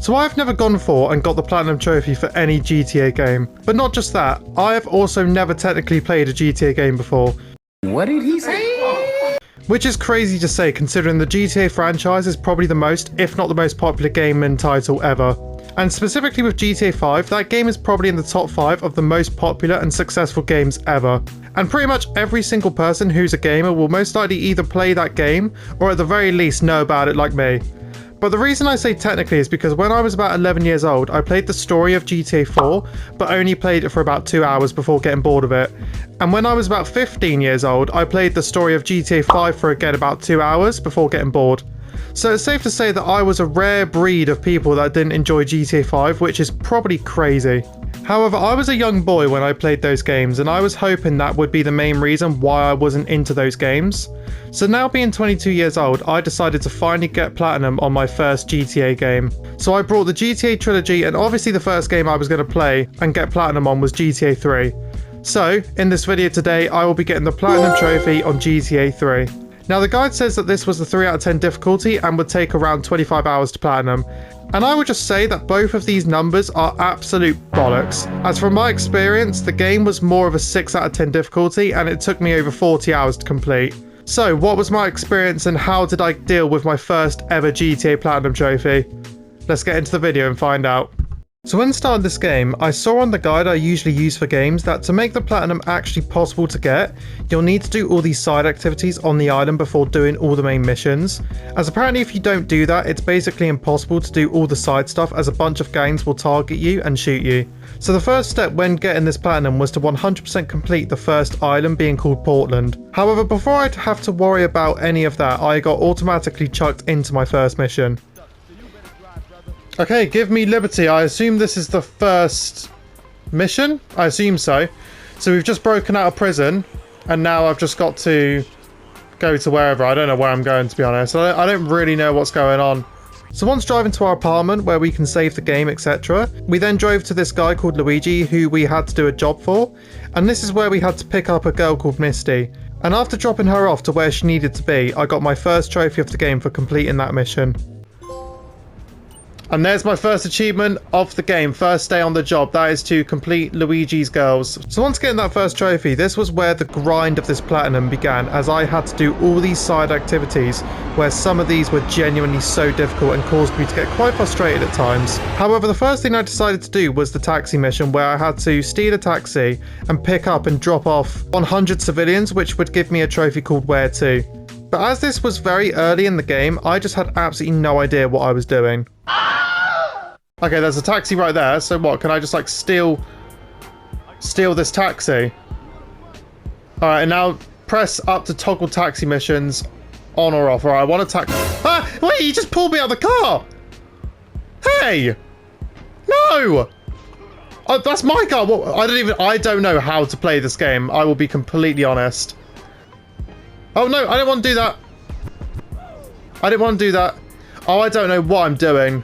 So I've never gone for and got the Platinum Trophy for any GTA game. But not just that, I have also never technically played a GTA game before. What did he say? Which is crazy to say considering the GTA franchise is probably the most, if not the most popular game and title ever. And specifically with GTA 5, that game is probably in the top 5 of the most popular and successful games ever. And pretty much every single person who's a gamer will most likely either play that game or at the very least know about it like me. But the reason I say technically is because when I was about 11 years old, I played the story of GTA 4, but only played it for about 2 hours before getting bored of it. And when I was about 15 years old, I played the story of GTA 5 for again about 2 hours before getting bored. So it's safe to say that I was a rare breed of people that didn't enjoy GTA 5, which is probably crazy. However, I was a young boy when I played those games, and I was hoping that would be the main reason why I wasn't into those games. So now being 22 years old, I decided to finally get Platinum on my first GTA game. So I brought the GTA trilogy, and obviously the first game I was going to play and get Platinum on was GTA 3. So, in this video today, I will be getting the Platinum Trophy on GTA 3. Now the guide says that this was the 3 out of 10 difficulty and would take around 25 hours to Platinum. And I would just say that both of these numbers are absolute bollocks. As from my experience, the game was more of a 6 out of 10 difficulty and it took me over 40 hours to complete. So what was my experience and how did I deal with my first ever GTA Platinum Trophy? Let's get into the video and find out. So when starting this game, I saw on the guide I usually use for games that to make the Platinum actually possible to get, you'll need to do all these side activities on the island before doing all the main missions. As apparently if you don't do that, it's basically impossible to do all the side stuff as a bunch of gangs will target you and shoot you. So the first step when getting this Platinum was to 100% complete the first island being called Portland. However, before I'd have to worry about any of that, I got automatically chucked into my first mission. Okay, give me liberty. I assume this is the first mission? I assume so. So we've just broken out of prison, and now I've just got to go to wherever. I don't know where I'm going, to be honest. I don't really know what's going on. So once driving to our apartment where we can save the game, etc., we then drove to this guy called Luigi who we had to do a job for, and this is where we had to pick up a girl called Misty. And after dropping her off to where she needed to be, I got my first trophy of the game for completing that mission. And there's my first achievement of the game, first day on the job, that is to complete Luigi's girls. So once getting that first trophy, this was where the grind of this Platinum began, as I had to do all these side activities, where some of these were genuinely so difficult and caused me to get quite frustrated at times. However, the first thing I decided to do was the taxi mission, where I had to steal a taxi and pick up and drop off 100 civilians, which would give me a trophy called Where To. But as this was very early in the game, I just had absolutely no idea what I was doing. Okay, there's a taxi right there, so what, can I just like steal this taxi? Alright, and now press up to toggle taxi missions on or off. Alright, I want to taxi. Ah! Wait, you just pulled me out of the car! Hey! No! Oh, that's my car! What? I don't know how to play this game, I will be completely honest. Oh no, I don't want to do that! I didn't want to do that. Oh, I don't know what I'm doing.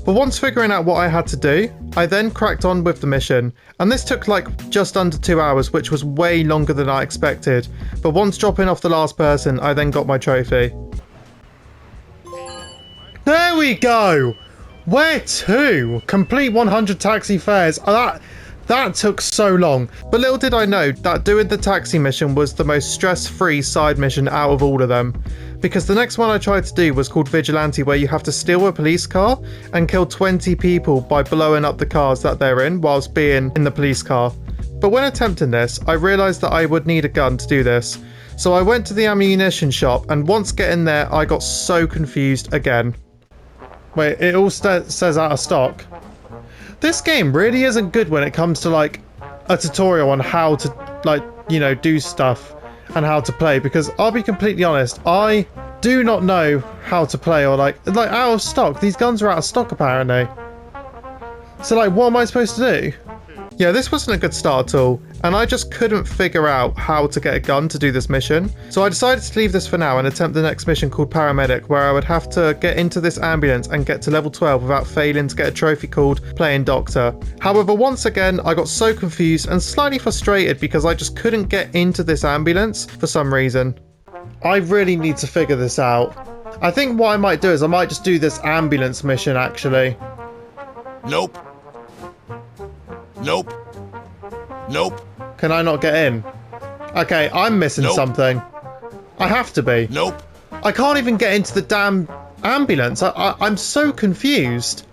But once figuring out what I had to do, I then cracked on with the mission, and this took like just under 2 hours, which was way longer than I expected. But once dropping off the last person, I then got my trophy. There we go! Where to? Complete 100 taxi fares. That took so long. But little did I know that doing the taxi mission was the most stress-free side mission out of all of them. Because the next one I tried to do was called Vigilante, where you have to steal a police car and kill 20 people by blowing up the cars that they're in whilst being in the police car. But when attempting this, I realised that I would need a gun to do this. So I went to the ammunition shop, and once getting there, I got so confused again. Wait, it all says out of stock. This game really isn't good when it comes to like a tutorial on how to like, you know, do stuff and how to play, because I'll be completely honest, I do not know how to play or like out of stock. These guns are out of stock apparently. So like, what am I supposed to do? Yeah, this wasn't a good start at all, and I just couldn't figure out how to get a gun to do this mission. So I decided to leave this for now and attempt the next mission called Paramedic, where I would have to get into this ambulance and get to level 12 without failing to get a trophy called Playing Doctor. However, once again, I got so confused and slightly frustrated because I just couldn't get into this ambulance for some reason. I really need to figure this out. I think what I might do is I might just do this ambulance mission actually. Nope. Nope. Nope. Can I not get in? Okay, I'm missing something. I have to be. Nope. I can't even get into the damn ambulance. I'm so confused.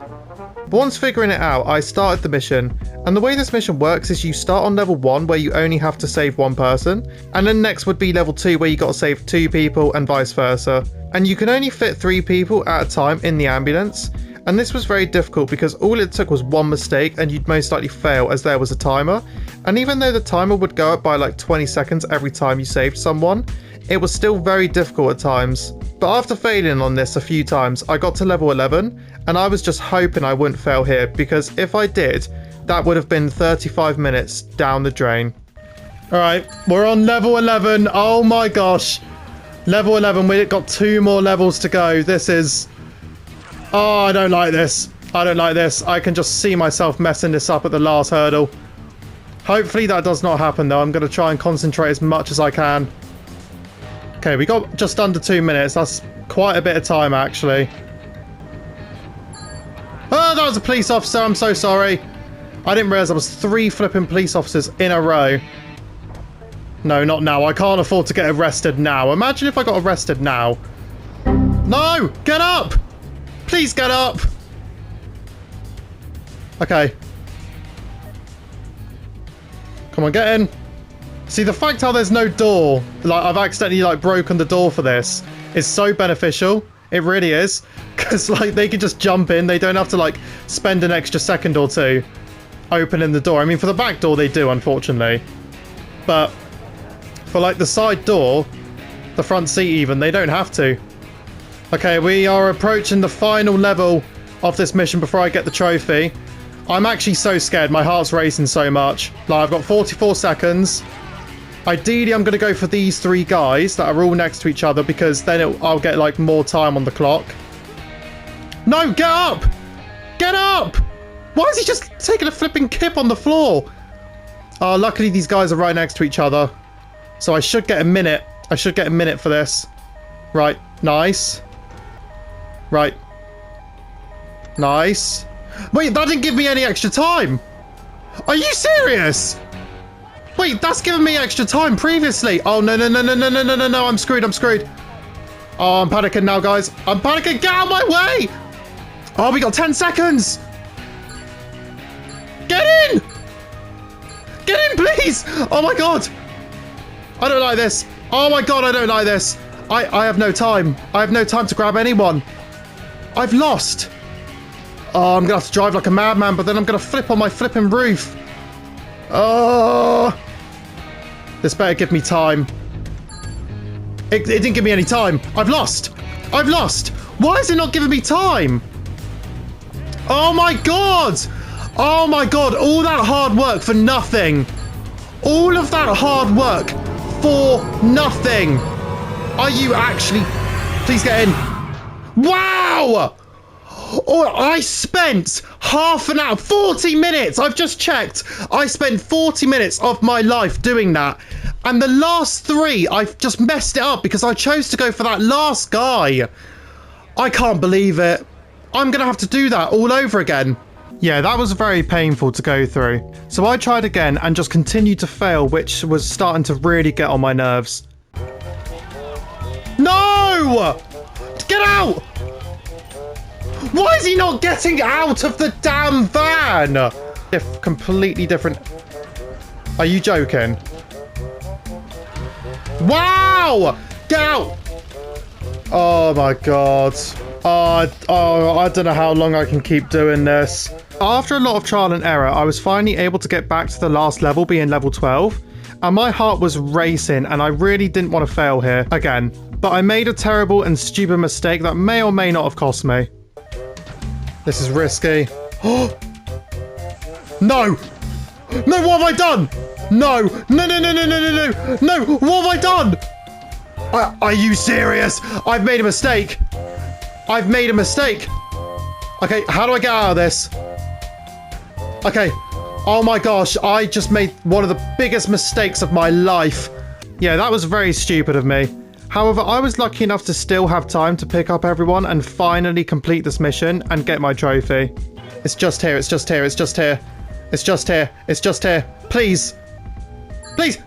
But once figuring it out, I started the mission. And the way this mission works is you start on level 1 where you only have to save one person. And then next would be level 2 where you got to save 2 people and vice versa. And you can only fit 3 people at a time in the ambulance. And this was very difficult because all it took was one mistake and you'd most likely fail as there was a timer. And even though the timer would go up by like 20 seconds every time you saved someone, it was still very difficult at times. But after failing on this a few times, I got to level 11 and I was just hoping I wouldn't fail here because if I did, that would have been 35 minutes down the drain. Alright, we're on level 11. Oh my gosh. Level 11, we've got 2 more levels to go. This is... Oh, I don't like this. I don't like this. I can just see myself messing this up at the last hurdle. Hopefully that does not happen though. I'm going to try and concentrate as much as I can. Okay, we got just under 2 minutes. That's quite a bit of time, actually. Oh, that was a police officer. I'm so sorry. I didn't realise there was 3 flipping police officers in a row. No, not now. I can't afford to get arrested now. Imagine if I got arrested now. No! Get up! Please get up! Okay. Come on, get in. See, the fact how there's no door, like I've accidentally like broken the door for this, is so beneficial. It really is. Because like they can just jump in. They don't have to like spend an extra second or two opening the door. I mean, for the back door they do, unfortunately. But for like the side door, the front seat even, they don't have to. Okay, we are approaching the final level of this mission before I get the trophy. I'm actually so scared. My heart's racing so much. Like, I've got 44 seconds. Ideally, I'm going to go for these 3 guys that are all next to each other because then I'll get, like, more time on the clock. No, get up! Get up! Why is he just taking a flipping kip on the floor? Oh, luckily these guys are right next to each other. So I should get a minute. I should get a minute for this. Right, nice. Right. Nice. Wait, that didn't give me any extra time. Are you serious? Wait, that's given me extra time previously. Oh, no, no, no, no, no, no, no, no, no. I'm screwed. I'm screwed. Oh, I'm panicking now, guys. I'm panicking. Get out of my way. Oh, we got 10 seconds. Get in. Get in, please. Oh, my God. I don't like this. Oh, my God, I don't like this. I have no time. I have no time to grab anyone. I've lost. Oh, I'm going to have to drive like a madman, but then I'm going to flip on my flipping roof. Oh. This better give me time. It didn't give me any time. I've lost. I've lost. Why is it not giving me time? Oh, my God. Oh, my God. All that hard work for nothing. All of that hard work for nothing. Are you actually... Please get in. Wow! Oh, I spent half an hour, 40 minutes. I've just checked. I spent 40 minutes of my life doing that. And the last 3, I've just messed it up because I chose to go for that last guy. I can't believe it. I'm going to have to do that all over again. Yeah, that was very painful to go through. So I tried again and just continued to fail, which was starting to really get on my nerves. No! Get out! Why is he not getting out of the damn van? Completely different. Are you joking? Wow! Get out! Oh my God. Oh, I don't know how long I can keep doing this. After a lot of trial and error, I was finally able to get back to the last level, being level 12. And my heart was racing and I really didn't want to fail here again. But I made a terrible and stupid mistake that may or may not have cost me. This is risky. No! No, what have I done? No! No, no, no, no, no, no, no! No, what have I done? Are you serious? I've made a mistake. I've made a mistake. Okay, how do I get out of this? Okay. Oh my gosh, I just made one of the biggest mistakes of my life. Yeah, that was very stupid of me. However, I was lucky enough to still have time to pick up everyone and finally complete this mission and get my trophy. It's just here, it's just here, it's just here. It's just here, it's just here. Please. Please.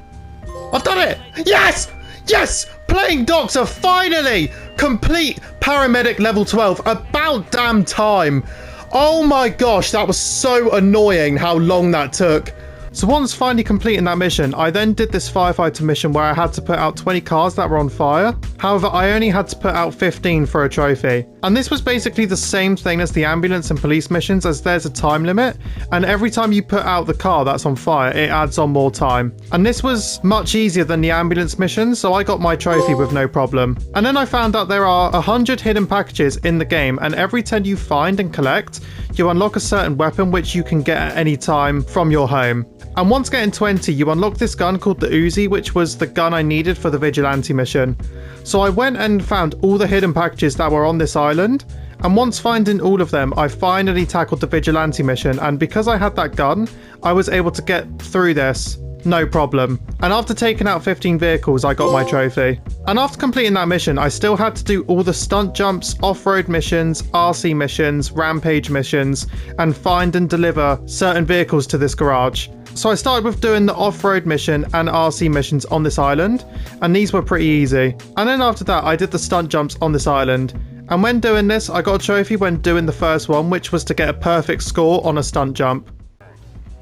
I've done it! Yes! Yes! Playing doctor, finally! Complete paramedic level 12. About damn time. Oh my gosh, that was so annoying how long that took. So once finally completing that mission, I then did this firefighter mission where I had to put out 20 cars that were on fire. However, I only had to put out 15 for a trophy. And this was basically the same thing as the ambulance and police missions, as there's a time limit, and every time you put out the car that's on fire, it adds on more time. And this was much easier than the ambulance missions, so I got my trophy with no problem. And then I found out there are 100 hidden packages in the game, and every 10 you find and collect, you unlock a certain weapon which you can get at any time from your home. And once getting 20, you unlock this gun called the Uzi, which was the gun I needed for the vigilante mission. So I went and found all the hidden packages that were on this island, and once finding all of them, I finally tackled the vigilante mission, and because I had that gun, I was able to get through this. No problem. And after taking out 15 vehicles, I got my trophy. And after completing that mission, I still had to do all the stunt jumps, off-road missions, RC missions, rampage missions, and find and deliver certain vehicles to this garage. So I started with doing the off-road mission and RC missions on this island, and these were pretty easy. And then after that, I did the stunt jumps on this island. And when doing this, I got a trophy when doing the first one, which was to get a perfect score on a stunt jump.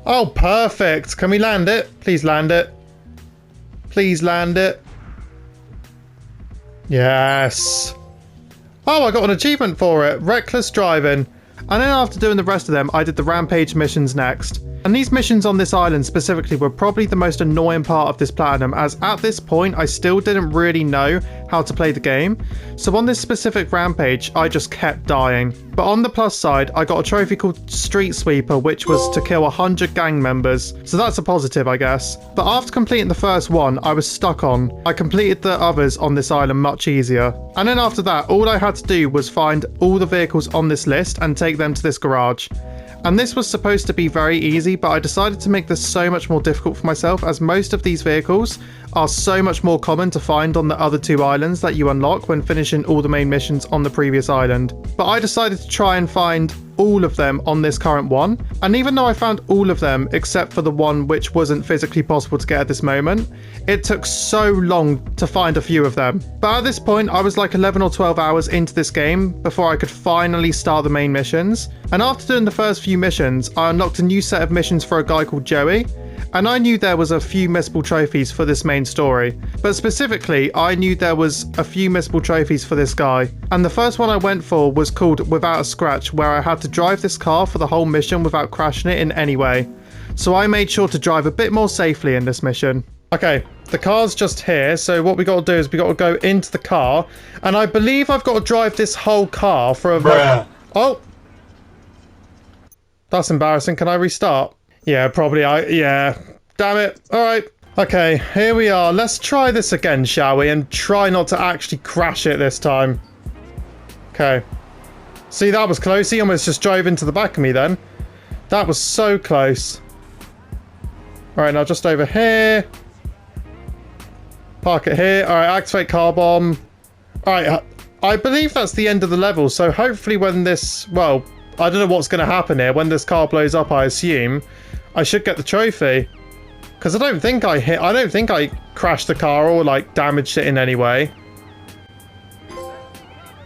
Oh, perfect. Can we land it? Please land it. Please land it. Yes. Oh, I got an achievement for it. Reckless driving. And then after doing the rest of them, I did the rampage missions next. And these missions on this island specifically were probably the most annoying part of this platinum, as at this point I still didn't really know how to play the game. So on this specific rampage, I just kept dying. But on the plus side, I got a trophy called Street Sweeper, which was to kill 100 gang members. So that's a positive, I guess. But after completing the first one, I was stuck on. I completed the others on this island much easier. And then after that, all I had to do was find all the vehicles on this list and take them to this garage. And this was supposed to be very easy, but I decided to make this so much more difficult for myself, as most of these vehicles are so much more common to find on the other two islands that you unlock when finishing all the main missions on the previous island. But I decided to try and find all of them on this current one, and even though I found all of them except for the one which wasn't physically possible to get at this moment, it took so long to find a few of them. But at this point I was like 11 or 12 hours into this game before I could finally start the main missions. And after doing the first few missions, I unlocked a new set of missions for a guy called Joey, and I knew there was a few missable trophies for this main story. But specifically, I knew there was a few missable trophies for this guy. And the first one I went for was called Without a Scratch, where I had to drive this car for the whole mission without crashing it in any way. So I made sure to drive a bit more safely in this mission. Okay, the car's just here, so what we got to do is we got to go into the car, and I believe I've got to drive this whole car for a... Oh! That's embarrassing. Can I restart? Yeah, probably. Yeah. Damn it. All right. Okay, here we are. Let's try this again, shall we? And try not to actually crash it this time. Okay. See, that was close. He almost just drove into the back of me then. That was so close. All right, now just over here. Park it here. All right, activate car bomb. All right, I believe that's the end of the level. So hopefully when this... Well, I don't know what's going to happen here. When this car blows up, I assume I should get the trophy, because I don't think I crashed the car or like damaged it in any way.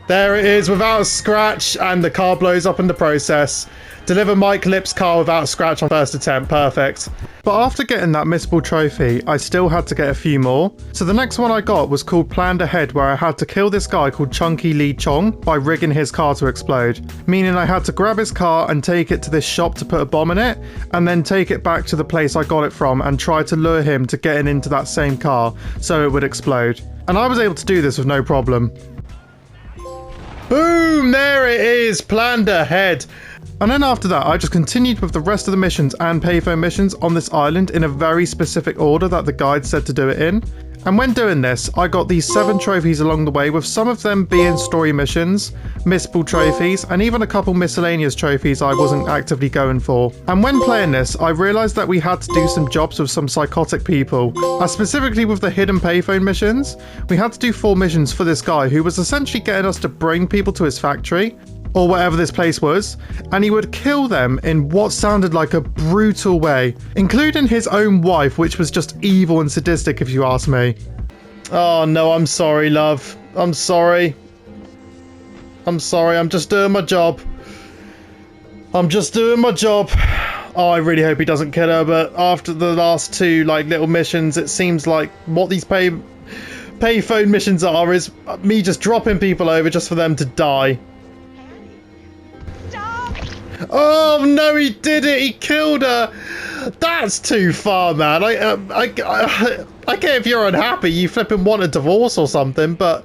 There it is, without a scratch, and the car blows up in the process. Deliver Mike Lip's car without a scratch on first attempt. Perfect. But after getting that missable trophy, I still had to get a few more. So the next one I got was called Planned Ahead, where I had to kill this guy called Chunky Lee Chong by rigging his car to explode. Meaning I had to grab his car and take it to this shop to put a bomb in it, and then take it back to the place I got it from and try to lure him to getting into that same car so it would explode. And I was able to do this with no problem. Boom! There it is! Planned Ahead. And then after that, I just continued with the rest of the missions and payphone missions on this island in a very specific order that the guide said to do it in. And when doing this, I got these 7 trophies along the way, with some of them being story missions, missable trophies, and even a couple miscellaneous trophies I wasn't actively going for. And when playing this, I realised that we had to do some jobs with some psychotic people. Specifically with the hidden payphone missions, we had to do 4 missions for this guy who was essentially getting us to bring people to his factory. or whatever this place was, and he would kill them in what sounded like a brutal way, including his own wife, which was just evil and sadistic if you ask me. Oh no, I'm sorry, love. I'm sorry. I'm sorry, I'm just doing my job. I'm just doing my job. Oh, I really hope he doesn't kill her, but after the last two, like, little missions, it seems like what these payphone missions are is me just dropping people over just for them to die. Stop! Oh no, he did it! He killed her! That's too far, man. I get if you're unhappy, you flipping want a divorce or something, but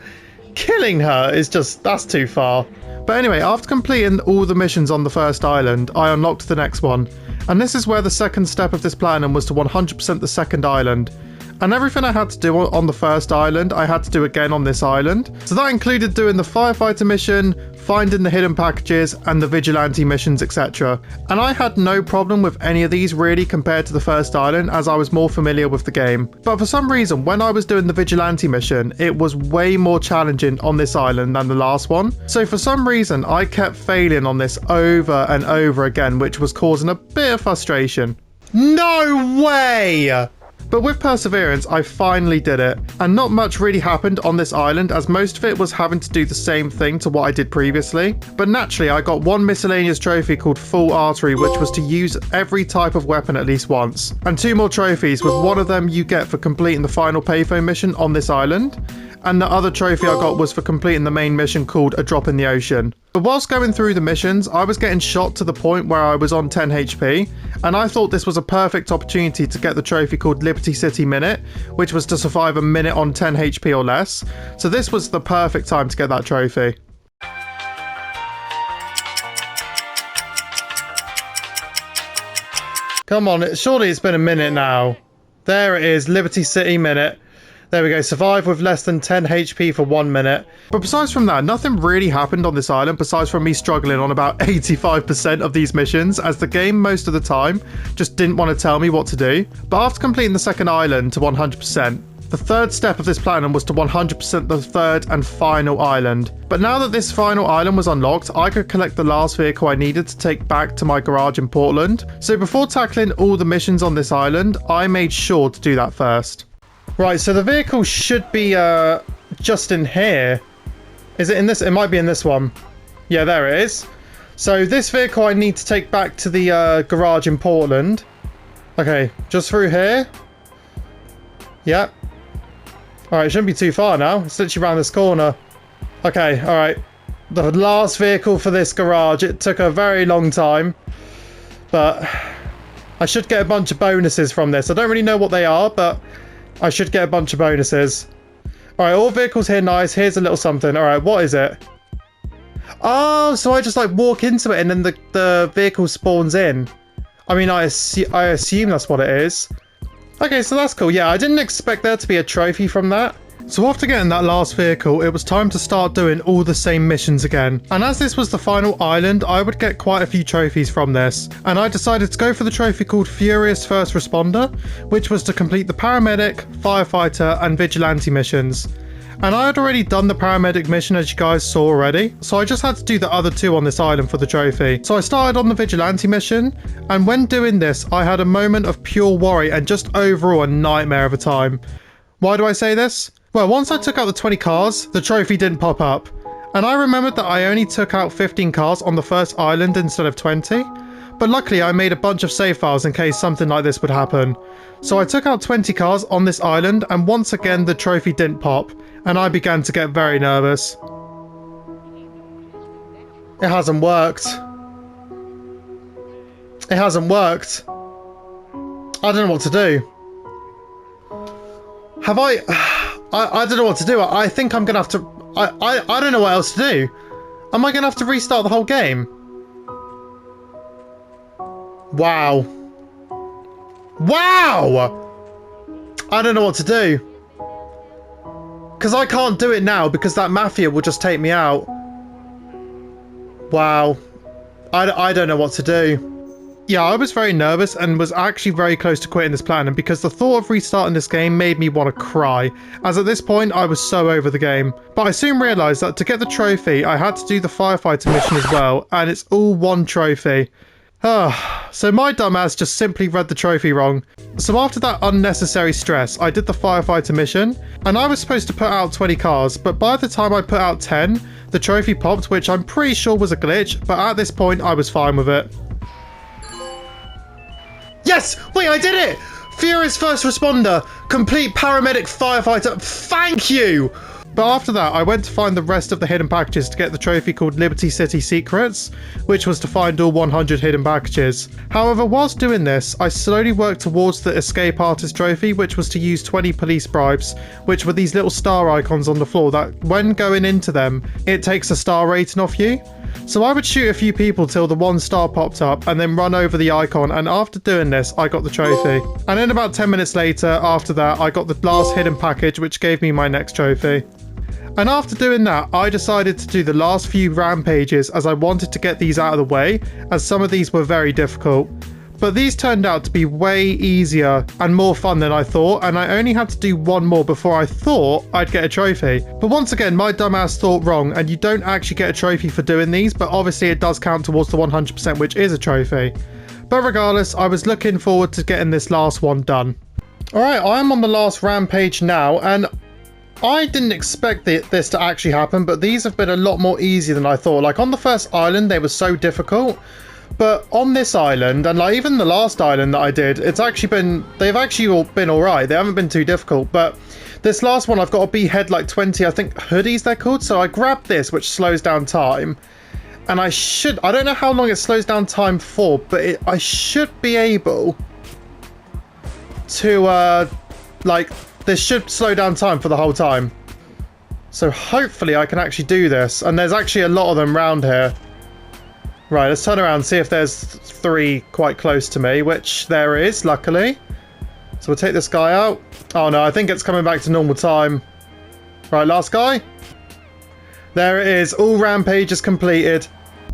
killing her is just, that's too far. But anyway, after completing all the missions on the first island, I unlocked the next one. And this is where the second step of this plan was to 100% the second island. And everything I had to do on the first island, I had to do again on this island. So that included doing the firefighter mission, finding the hidden packages, and the vigilante missions, etc. And I had no problem with any of these really compared to the first island, as I was more familiar with the game. But for some reason, when I was doing the vigilante mission, it was way more challenging on this island than the last one. So for some reason, I kept failing on this over and over again, which was causing a bit of frustration. No way! But with perseverance, I finally did it, and not much really happened on this island, as most of it was having to do the same thing to what I did previously. But naturally, I got one miscellaneous trophy called Full Artery, which was to use every type of weapon at least once, and 2 more trophies, with one of them you get for completing the final payphone mission on this island, and the other trophy I got was for completing the main mission called A Drop in the Ocean. But whilst going through the missions, I was getting shot to the point where I was on 10 HP, and I thought this was a perfect opportunity to get the trophy called Liberty City Minute, which was to survive a minute on 10 HP or less. So this was the perfect time to get that trophy. Come on, surely it's been a minute now. There it is, Liberty City Minute. There we go, survive with less than 10 HP for 1 minute. But besides from that, nothing really happened on this island besides from me struggling on about 85% of these missions, as the game most of the time just didn't want to tell me what to do. But after completing the second island to 100%, the third step of this plan was to 100% the third and final island. But now that this final island was unlocked, I could collect the last vehicle I needed to take back to my garage in Portland. So before tackling all the missions on this island, I made sure to do that first. Right, so the vehicle should be just in here. Is it in this? It might be in this one. Yeah, there it is. So this vehicle I need to take back to the garage in Portland. Okay, just through here. Yep. Alright, it shouldn't be too far now. It's literally around this corner. Okay, alright. The last vehicle for this garage. It took a very long time. But I should get a bunch of bonuses from this. I don't really know what they are, but I should get a bunch of bonuses. Alright, all vehicles here nice. Here's a little something. Alright, what is it? Oh, so I just like walk into it and then the vehicle spawns in. I mean, I assume that's what it is. Okay, so that's cool. Yeah, I didn't expect there to be a trophy from that. So after getting that last vehicle, it was time to start doing all the same missions again. And as this was the final island, I would get quite a few trophies from this. And I decided to go for the trophy called Furious First Responder, which was to complete the Paramedic, Firefighter and Vigilante missions. And I had already done the Paramedic mission, as you guys saw already, so I just had to do the other 2 on this island for the trophy. So I started on the Vigilante mission, and when doing this, I had a moment of pure worry and just overall a nightmare of a time. Why do I say this? Well, once I took out the 20 cars, the trophy didn't pop up. And I remembered that I only took out 15 cars on the first island instead of 20. But luckily I made a bunch of save files in case something like this would happen. So I took out 20 cars on this island, and once again the trophy didn't pop, and I began to get very nervous. It hasn't worked. It hasn't worked. I don't know what to do. Have I don't know what to do. I think I'm gonna have to... I don't know what else to do. Am I gonna have to restart the whole game? Wow. Wow! I don't know what to do. Because I can't do it now because that mafia will just take me out. Wow. I don't know what to do. Yeah, I was very nervous and was actually very close to quitting this plan, and because the thought of restarting this game made me want to cry, as at this point I was so over the game. But I soon realised that to get the trophy I had to do the firefighter mission as well, and it's all one trophy. So my dumbass just simply read the trophy wrong. So after that unnecessary stress, I did the firefighter mission, and I was supposed to put out 20 cars, but by the time I put out 10, the trophy popped, which I'm pretty sure was a glitch, but at this point I was fine with it. Yes! Wait, I did it! Furious first responder, complete paramedic firefighter, thank you! But after that, I went to find the rest of the hidden packages to get the trophy called Liberty City Secrets, which was to find all 100 hidden packages. However, whilst doing this, I slowly worked towards the Escape Artist trophy, which was to use 20 police bribes, which were these little star icons on the floor that, when going into them, it takes a star rating off you. So I would shoot a few people till the 1 star popped up and then run over the icon, and after doing this I got the trophy. And then about 10 minutes later after that I got the last hidden package, which gave me my next trophy. And after doing that I decided to do the last few rampages, as I wanted to get these out of the way, as some of these were very difficult. But these turned out to be way easier and more fun than I thought, and I only had to do one more before I thought I'd get a trophy. But once again, my dumbass thought wrong, and you don't actually get a trophy for doing these, but obviously it does count towards the 100%, which is a trophy. But regardless, I was looking forward to getting this last one done. Alright, I am on the last rampage now, and I didn't expect this to actually happen, but these have been a lot more easy than I thought. Like on the first island, they were so difficult. But on this island, and like even the last island that I did, they've actually all been alright. They haven't been too difficult. But this last one, I've got to behead like 20, I think, hoodies they're called. So I grabbed this, which slows down time. And I don't know how long it slows down time for, but I should be able to, this should slow down time for the whole time. So hopefully I can actually do this. And there's actually a lot of them around here. Right, let's turn around and see if there's 3 quite close to me, which there is, luckily. So we'll take this guy out. Oh no, I think it's coming back to normal time. Right, last guy. There it is, all rampages completed.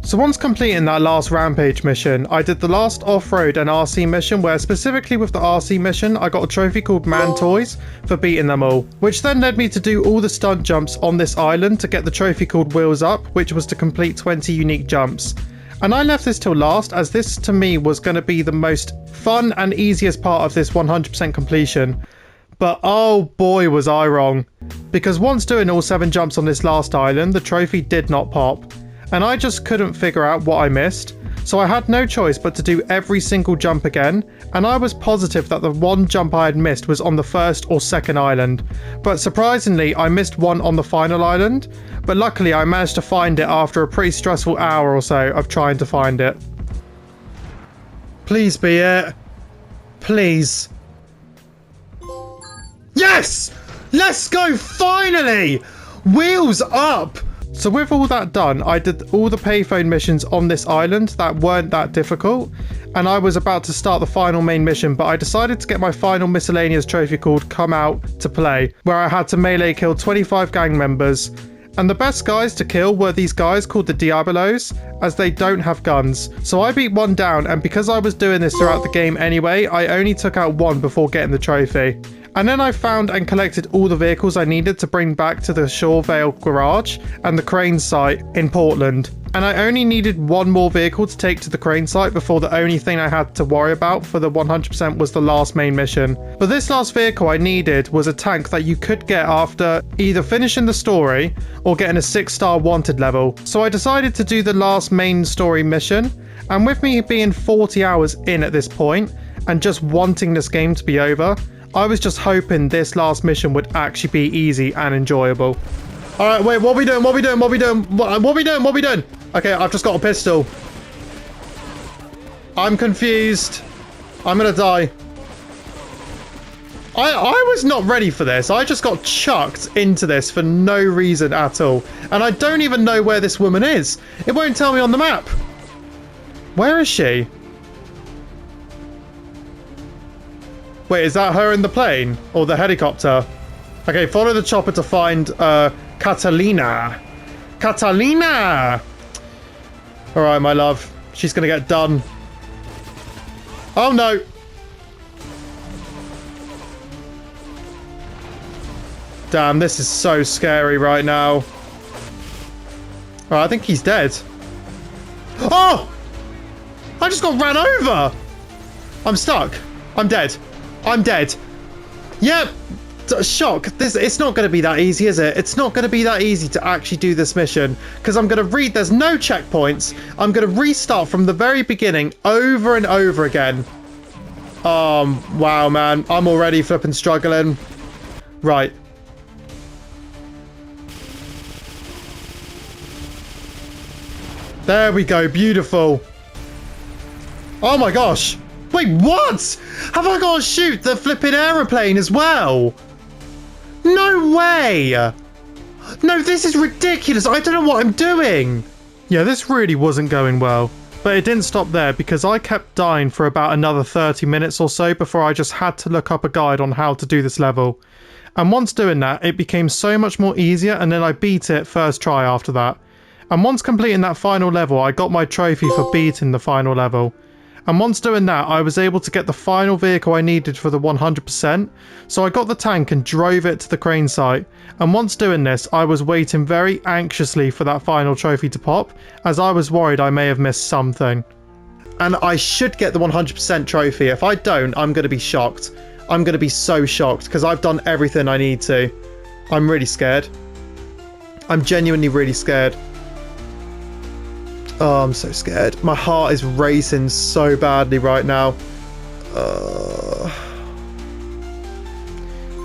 So once completing that last rampage mission, I did the last off-road and RC mission, where specifically with the RC mission, I got a trophy called Man Toys for beating them all, which then led me to do all the stunt jumps on this island to get the trophy called Wheels Up, which was to complete 20 unique jumps. And I left this till last, as this to me was going to be the most fun and easiest part of this 100% completion. But oh boy was I wrong. Because once doing all 7 jumps on this last island, the trophy did not pop. And I just couldn't figure out what I missed. So I had no choice but to do every single jump again, and I was positive that the one jump I had missed was on the first or second island. But surprisingly, I missed one on the final island, but luckily I managed to find it after a pretty stressful hour or so of trying to find it. Please be it. Please. Yes! Let's go, finally! Wheels up! So with all that done, I did all the payphone missions on this island that weren't that difficult, and I was about to start the final main mission, but I decided to get my final miscellaneous trophy called Come Out to Play, where I had to melee kill 25 gang members. And the best guys to kill were these guys called the Diabolos, as they don't have guns. So I beat one down, and because I was doing this throughout the game anyway, I only took out one before getting the trophy. And then I found and collected all the vehicles I needed to bring back to the Shorevale garage and the crane site in Portland. And I only needed one more vehicle to take to the crane site before the only thing I had to worry about for the 100% was the last main mission. But this last vehicle I needed was a tank that you could get after either finishing the story or getting a 6-star wanted level. So I decided to do the last main story mission, and with me being 40 hours in at this point and just wanting this game to be over, I was just hoping this last mission would actually be easy and enjoyable. Alright, wait, what are we doing? What are we doing? What are we doing? What are we doing? What are we doing? Okay, I've just got a pistol. I'm confused. I'm gonna die. I was not ready for this. I just got chucked into this for no reason at all. And I don't even know where this woman is. It won't tell me on the map. Where is she? Wait, is that her in the plane? Or the helicopter? Okay, follow the chopper to find Catalina. Catalina! Alright, my love. She's gonna get done. Oh no! Damn, this is so scary right now. Oh, I think he's dead. Oh! I just got ran over! I'm stuck. I'm dead. I'm dead. Yep. Shock. It's not going to be that easy, is it? It's not going to be that easy to actually do this mission. Because I'm going to read, there's no checkpoints. I'm going to restart from the very beginning over and over again. Wow, man. I'm already flipping struggling. Right. There we go. Beautiful. Oh my gosh. Wait, what? Have I got to shoot the flipping aeroplane as well? No way. No, this is ridiculous. I don't know what I'm doing. Yeah, this really wasn't going well. But it didn't stop there because I kept dying for about another 30 minutes or so before I just had to look up a guide on how to do this level. And once doing that, it became so much more easier, and then I beat it first try after that. And once completing that final level, I got my trophy for beating the final level. And once doing that, I was able to get the final vehicle I needed for the 100%. So I got the tank and drove it to the crane site. And once doing this, I was waiting very anxiously for that final trophy to pop, as I was worried I may have missed something. And I should get the 100% trophy. If I don't, I'm going to be shocked. I'm going to be so shocked because I've done everything I need to. I'm really scared. I'm genuinely really scared. Oh, I'm so scared. My heart is racing so badly right now.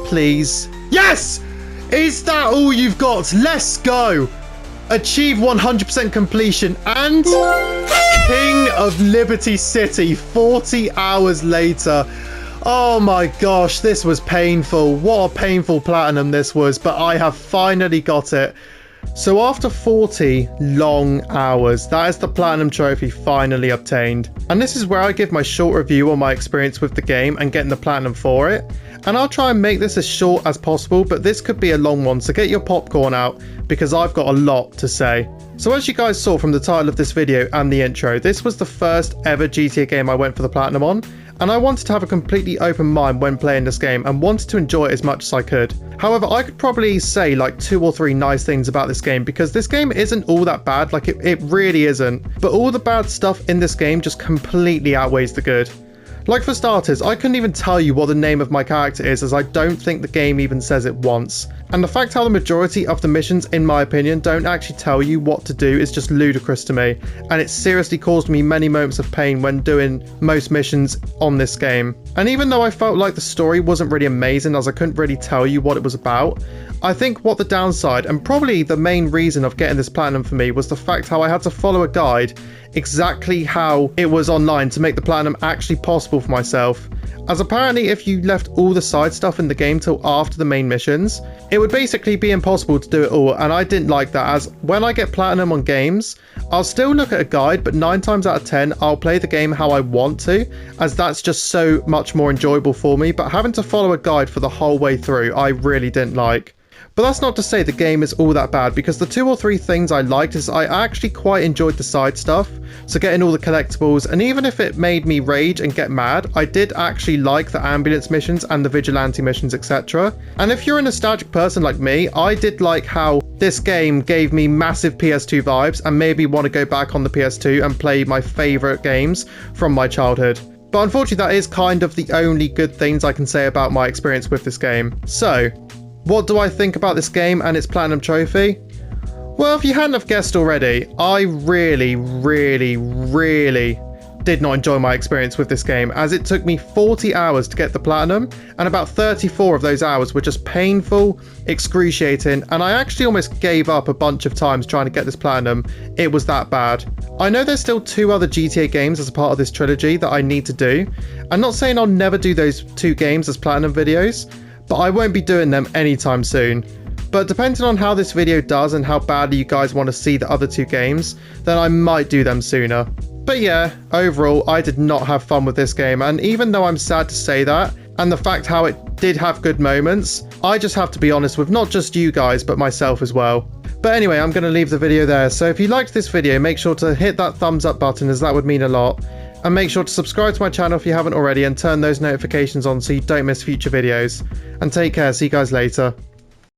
Please. Yes! Is that all you've got? Let's go! Achieve 100% completion and King of Liberty City 40 hours later. Oh my gosh, this was painful. What a painful platinum this was, but I have finally got it. So after 40 long hours, that is the platinum trophy finally obtained. And this is where I give my short review on my experience with the game and getting the platinum for it. And I'll try and make this as short as possible, but this could be a long one, so get your popcorn out because I've got a lot to say. So as you guys saw from the title of this video and the intro, this was the first ever GTA game I went for the platinum on. And I wanted to have a completely open mind when playing this game and wanted to enjoy it as much as I could. However, I could probably say like 2 or 3 nice things about this game because this game isn't all that bad, like it really isn't. But all the bad stuff in this game just completely outweighs the good. Like for starters, I couldn't even tell you what the name of my character is as I don't think the game even says it once. And the fact how the majority of the missions, in my opinion, don't actually tell you what to do is just ludicrous to me. And it seriously caused me many moments of pain when doing most missions on this game. And even though I felt like the story wasn't really amazing as I couldn't really tell you what it was about, I think what the downside and probably the main reason of getting this platinum for me was the fact how I had to follow a guide exactly how it was online to make the platinum actually possible for myself. As apparently if you left all the side stuff in the game till after the main missions, it would basically be impossible to do it all, and I didn't like that as when I get platinum on games, I'll still look at a guide, but 9 times out of 10 I'll play the game how I want to, as that's just so much more enjoyable for me, but having to follow a guide for the whole way through I really didn't like. But that's not to say the game is all that bad, because the 2 or 3 things I liked is I actually quite enjoyed the side stuff, so getting all the collectibles, and even if it made me rage and get mad, I did actually like the ambulance missions and the vigilante missions, etc. And if you're a nostalgic person like me, I did like how this game gave me massive PS2 vibes and made me want to go back on the PS2 and play my favourite games from my childhood. But unfortunately that is kind of the only good things I can say about my experience with this game. So, what do I think about this game and its platinum trophy? Well, if you hadn't have guessed already, I really did not enjoy my experience with this game, as it took me 40 hours to get the platinum, and about 34 of those hours were just painful, excruciating, and I actually almost gave up a bunch of times trying to get this platinum. It was that bad. I know there's still 2 other GTA games as a part of this trilogy that I need to do. I'm not saying I'll never do those 2 games as platinum videos, but I won't be doing them anytime soon. But depending on how this video does and how badly you guys want to see the other 2 games, then I might do them sooner. But yeah, overall, I did not have fun with this game, and even though I'm sad to say that, and the fact how it did have good moments, I just have to be honest with not just you guys, but myself as well. But anyway, I'm going to leave the video there, so if you liked this video, make sure to hit that thumbs up button as that would mean a lot. And make sure to subscribe to my channel if you haven't already and turn those notifications on so you don't miss future videos. And take care, see you guys later.